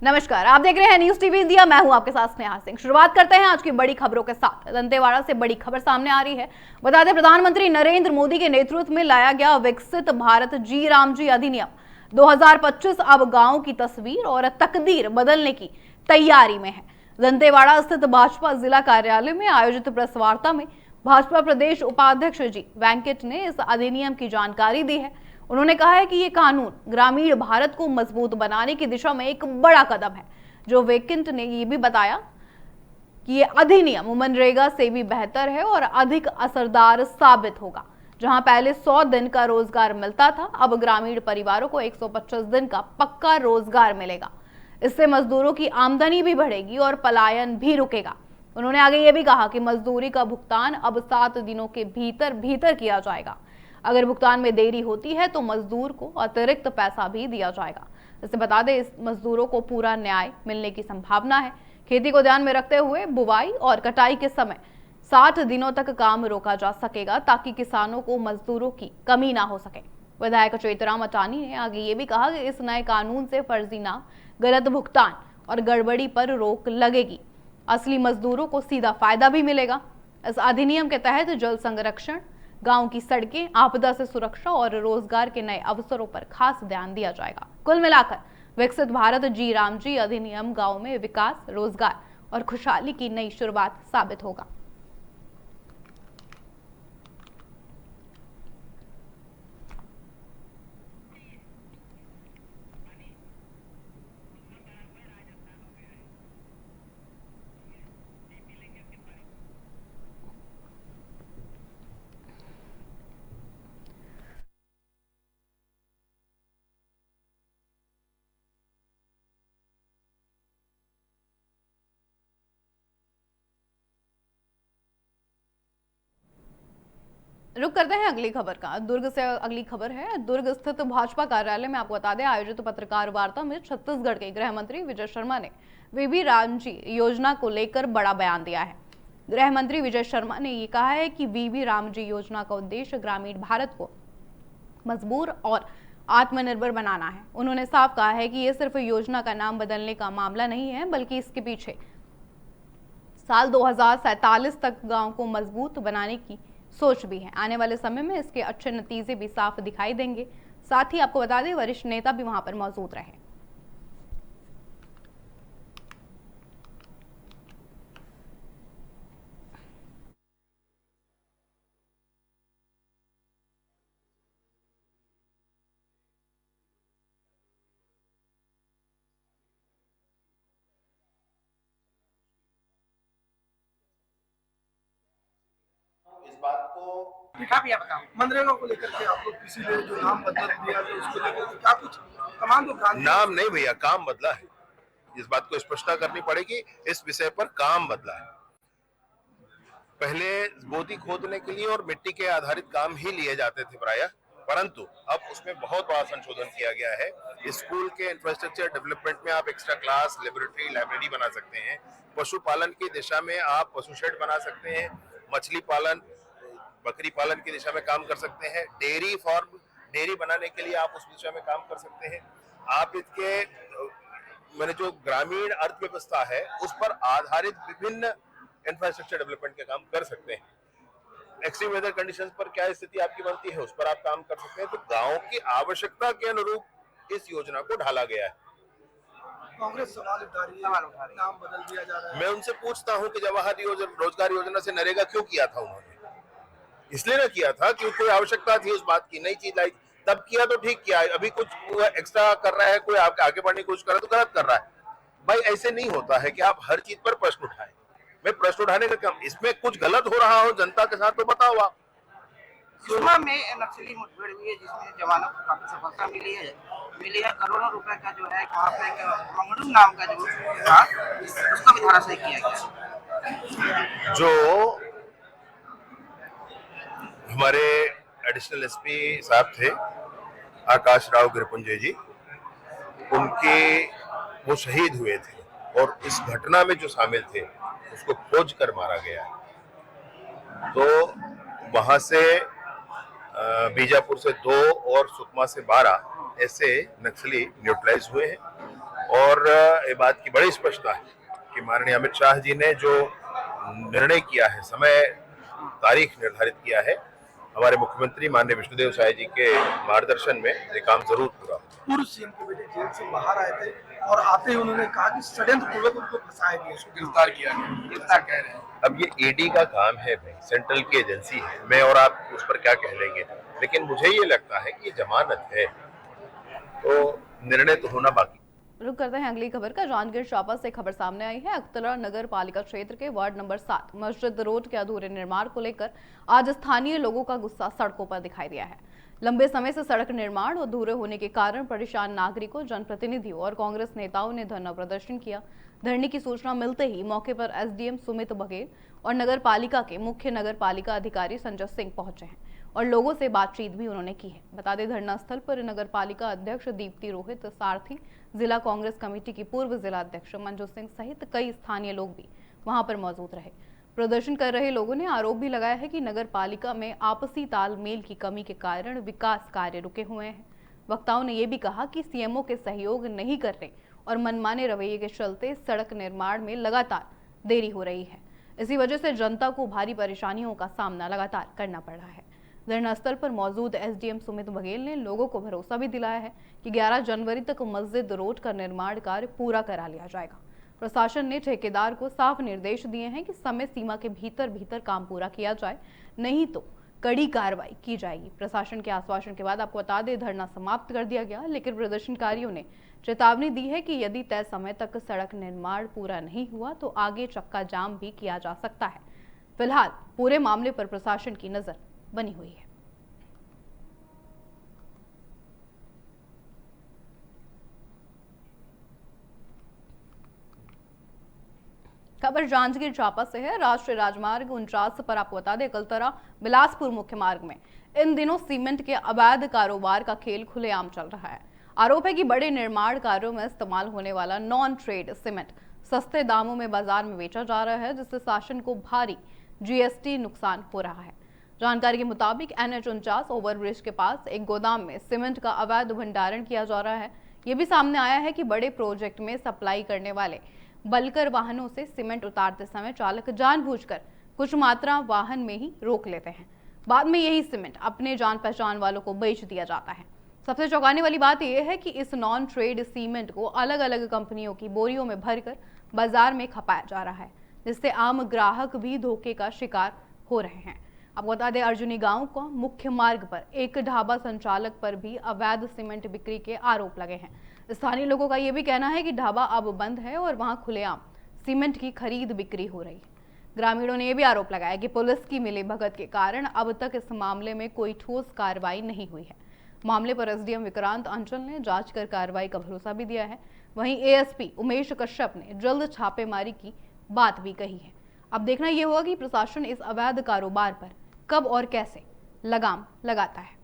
नमस्कार, आप देख रहे हैं न्यूज टीवी इंडिया। मैं हूं आपके साथ स्नेहा सिंह। शुरुआत करते हैं आज की बड़ी खबरों के साथ। दंतेवाड़ा से बड़ी खबर सामने आ रही है। बता दें, प्रधानमंत्री नरेंद्र मोदी के नेतृत्व में लाया गया विकसित भारत जी राम जी अधिनियम 2025 अब गांव की तस्वीर और तकदीर बदलने की तैयारी में है। दंतेवाड़ा स्थित भाजपा जिला कार्यालय में आयोजित प्रेस वार्ता में भाजपा प्रदेश उपाध्यक्ष जी वेंकट ने इस अधिनियम की जानकारी दी है। उन्होंने कहा है कि ये कानून ग्रामीण भारत को मजबूत बनाने की दिशा में एक बड़ा कदम है। जो वेंकट ने ये भी बताया कि ये अधिनियम मनरेगा से भी बेहतर है और अधिक असरदार साबित होगा। जहां पहले 100 दिन का रोजगार मिलता था, अब ग्रामीण परिवारों को 125 दिन का पक्का रोजगार मिलेगा। इससे मजदूरों की आमदनी भी बढ़ेगी और पलायन भी रुकेगा। उन्होंने आगे ये भी कहा कि मजदूरी का भुगतान अब 7 दिनों के भीतर भीतर किया जाएगा। अगर भुगतान में देरी होती है तो मजदूर को अतिरिक्त पैसा भी दिया जाएगा। इससे बता दें, इस मजदूरों को पूरा न्याय मिलने की संभावना है। खेती को ध्यान में रखते हुए बुवाई और कटाई के समय 60 दिनों तक काम रोका जा सकेगा, ताकि किसानों को मजदूरों की कमी ना हो सके। विधायक चेतराम अटानी ने आगे ये भी कहा कि इस नए कानून से फर्जी नाम, गलत भुगतान और गड़बड़ी पर रोक लगेगी। असली मजदूरों को सीधा फायदा भी मिलेगा। इस अधिनियम के तहत जल संरक्षण, गांव की सड़कें, आपदा से सुरक्षा और रोजगार के नए अवसरों पर खास ध्यान दिया जाएगा। कुल मिलाकर विकसित भारत जी राम जी अधिनियम गांव में विकास, रोजगार और खुशहाली की नई शुरुआत साबित होगा। रुक करते हैं अगली खबर का। दुर्ग से अगली खबर है। दुर्ग स्थित भाजपा कार्यालय में आपको बता दें, आयोजित पत्रकार वार्ता में छत्तीसगढ़ के गृह मंत्री विजय शर्मा ने वीबी रामजी योजना को लेकर बड़ा बयान दिया है। गृह मंत्री विजय शर्मा ने ये कहा है कि वीबी रामजी योजना का उद्देश्य ग्रामीण भारत को मजबूत और आत्मनिर्भर बनाना है। उन्होंने साफ कहा है कि यह सिर्फ योजना का नाम बदलने का मामला नहीं है, बल्कि इसके पीछे साल 2047 तक गांव को मजबूत बनाने की सोच भी है। आने वाले समय में इसके अच्छे नतीजे भी साफ दिखाई देंगे। साथ ही आपको बता दें, वरिष्ठ नेता भी वहां पर मौजूद रहे। इस बात को बताओ, मनरेगा को लेकर के आप लोग किसी ने जो नाम बदल दिया तो उसको लेकर के क्या कुछ तमाम जो नाम नहीं भैया, काम बदला है। इस बात को स्पष्टता करनी पड़ेगी। इस विषय पर काम बदला है। पहले गोदी खोदने के लिए और मिट्टी के आधारित काम ही लिए जाते थे प्रायः, परंतु अब उसमें बहुत बड़ा संशोधन किया गया है। स्कूल के इंफ्रास्ट्रक्चर डेवलपमेंट में आप एक्स्ट्रा क्लास, लेबोरेटरी, लाइब्रेरी बना सकते हैं। पशुपालन की दिशा में आप पशु शेड बना सकते हैं। मछली पालन, बकरी पालन की दिशा में काम कर सकते हैं। डेयरी फार्म, डेयरी बनाने के लिए आप उस दिशा में काम कर सकते हैं। आप इसके मैंने जो ग्रामीण अर्थव्यवस्था है उस पर आधारित विभिन्न इंफ्रास्ट्रक्चर डेवलपमेंट के काम कर सकते हैं। एक्सट्रीम वेदर कंडीशंस पर क्या स्थिति आपकी बनती है उस पर आप काम कर सकते हैं। तो गांव की आवश्यकता के अनुरूप इस योजना को ढाला गया है। कांग्रेस सवाल उठा रही है, नाम बदल दिया जा रहा है। मैं उनसे पूछता हूं कि जवाहर रोजगार योजना से नरेगा क्यों किया था उन्होंने? इसलिए ना किया था कि कोई आवश्यकता थी उस बात की, नई चीज लाई, तब किया तो ठीक किया। अभी कुछ एक्स्ट्रा कर रहा है, कोई आपके आगे बढ़ने की कोशिश कर रहा है तो गलत कर रहा है। भाई ऐसे नहीं होता है कि आप हर चीज पर प्रश्न उठाएं। मैं प्रश्न उठाने का काम, इसमें कुछ गलत हो रहा हो जनता के साथ तो बताओ आप। सुरमा में नक्सली मुठभेड़ हुई है जिसमें जवानों को काफी सफलता मिली है। करोड़ों रुपए का जो है वहाँ पे एक मंगड़ू नाम का जो था उसको भी धराशायी किया गया। जो हमारे एडिशनल एसपी साहब थे आकाश राव गिरपुंजे जी, उनके वो शहीद हुए थे और इस घटना में जो शामिल थे उसको खोज कर मारा गया। तो वहां से बीजापुर से 2 और सुकमा से 12 ऐसे नक्सली न्यूट्रलाइज हुए हैं और ये बात की बड़ी स्पष्टता है कि माननीय अमित शाह जी ने जो निर्णय किया है, समय तारीख निर्धारित किया है, हमारे मुख्यमंत्री माननीय विष्णुदेव साय जी के मार्गदर्शन में ये काम जरूर पूरा होगा। पूर्व सीएम के बेटे जेल से बाहर आए थे और आते ही उन्होंने कहा कि षड्यंत्र पूर्वक उनको फंसाया गया, उसको गिरफ्तार किया गया, गिरफ्तार कह रहे हैं। अब ये ईडी का काम है भाई, सेंट्रल की एजेंसी है, मैं और आप उस पर क्या कह लेंगे, लेकिन मुझे ये लगता है कि ये जमानत है तो निर्णय तो होना बाकी। रुक करते हैं अगली खबर का। जांजगीर चांपा से खबर सामने आई है। अख्तरा नगर पालिका क्षेत्र के वार्ड नंबर 7 मस्जिद रोड के अधूरे निर्माण को लेकर आज स्थानीय लोगों का गुस्सा सड़कों पर दिखाई दिया है। लंबे समय से सड़क निर्माण अधूरे होने के कारण परेशान नागरिकों, जनप्रतिनिधियों और कांग्रेस नेताओं ने धरना प्रदर्शन किया। धरने की सूचना मिलते ही मौके पर एसडीएम सुमित बघेल और नगर पालिका के मुख्य नगर पालिका अधिकारी संजय सिंह पहुंचे हैं और लोगों से बातचीत भी उन्होंने की है। बता दें, धरना स्थल पर नगर पालिका अध्यक्ष दीप्ति रोहित सारथी, जिला कांग्रेस कमेटी की पूर्व जिला अध्यक्ष मंजू सिंह सहित कई स्थानीय लोग भी वहां पर मौजूद रहे। प्रदर्शन कर रहे लोगों ने आरोप भी लगाया है कि नगर पालिका में आपसी तालमेल की कमी के कारण विकास कार्य रुके हुए हैं। वक्ताओं ने यह भी कहा कि सीएमओ के सहयोग नहीं करने और मनमाने रवैये के चलते सड़क निर्माण में लगातार देरी हो रही है। इसी वजह से जनता को भारी परेशानियों का सामना लगातार करना पड़ रहा है। धरना स्थल पर मौजूद एसडीएम सुमित बघेल ने लोगों को भरोसा भी दिलाया है कि 11 जनवरी तक मस्जिद रोड का निर्माण कार्य पूरा करा लिया जाएगा। प्रशासन ने ठेकेदार को साफ निर्देश दिए हैं कि समय सीमा के भीतर काम पूरा किया जाए, नहीं तो कड़ी कार्रवाई की जाएगी। प्रशासन के आश्वासन के बाद आपको बता दें, धरना समाप्त कर दिया गया, लेकिन प्रदर्शनकारियों ने चेतावनी दी है कि यदि तय समय तक सड़क निर्माण पूरा नहीं हुआ तो आगे चक्का जाम भी किया जा सकता है। फिलहाल पूरे मामले पर प्रशासन की नजर बनी हुई है। खबर जांजगीर चांपा से है। राष्ट्रीय राजमार्ग 49 पर आपको बता दें, कलतरा बिलासपुर मुख्य मार्ग में इन दिनों सीमेंट के अवैध कारोबार का खेल खुलेआम चल रहा है। आरोप है कि बड़े निर्माण कार्यों में इस्तेमाल होने वाला नॉन ट्रेड सीमेंट सस्ते दामों में बाजार में बेचा जा रहा है, जिससे शासन को भारी जीएसटी नुकसान हो रहा है। जानकारी के मुताबिक NH49 ओवरब्रिज के पास एक गोदाम में सीमेंट का अवैध भंडारण किया जा रहा है। ये भी सामने आया है कि बड़े प्रोजेक्ट में सप्लाई करने वाले बल्कर वाहनों से सीमेंट उतारते समय चालक जानबूझकर कुछ मात्रा वाहन में ही रोक लेते हैं। बाद में यही सीमेंट अपने जान पहचान वालों को बेच दिया जाता है। सबसे चौंकाने वाली बात यह है कि इस नॉन ट्रेड सीमेंट को अलग अलग कंपनियों की बोरियों में भरकर बाजार में खपाया जा रहा है, जिससे आम ग्राहक भी धोखे का शिकार हो रहे हैं। आपको बता दें, अर्जुनी गांव का मुख्य मार्ग पर एक ढाबा संचालक पर भी अवैध सीमेंट बिक्री के आरोप लगे हैं। स्थानीय लोगों का यह भी कहना है कि ढाबा अब बंद है और वहां खुलेआम सीमेंट की खरीद बिक्री हो रही है। ग्रामीणों ने यह भी आरोप लगाया कि पुलिस की मिलीभगत के कारण अब तक इस मामले में कोई ठोस कार्रवाई नहीं हुई है। मामले पर एसडीएम विक्रांत अंचल ने जांच कर कार्रवाई का भरोसा भी दिया है। वहीं एएसपी उमेश कश्यप ने जल्द छापेमारी की बात भी कही है। अब देखना यह होगा कि प्रशासन इस अवैध कारोबार पर कब और कैसे लगाम लगाता है।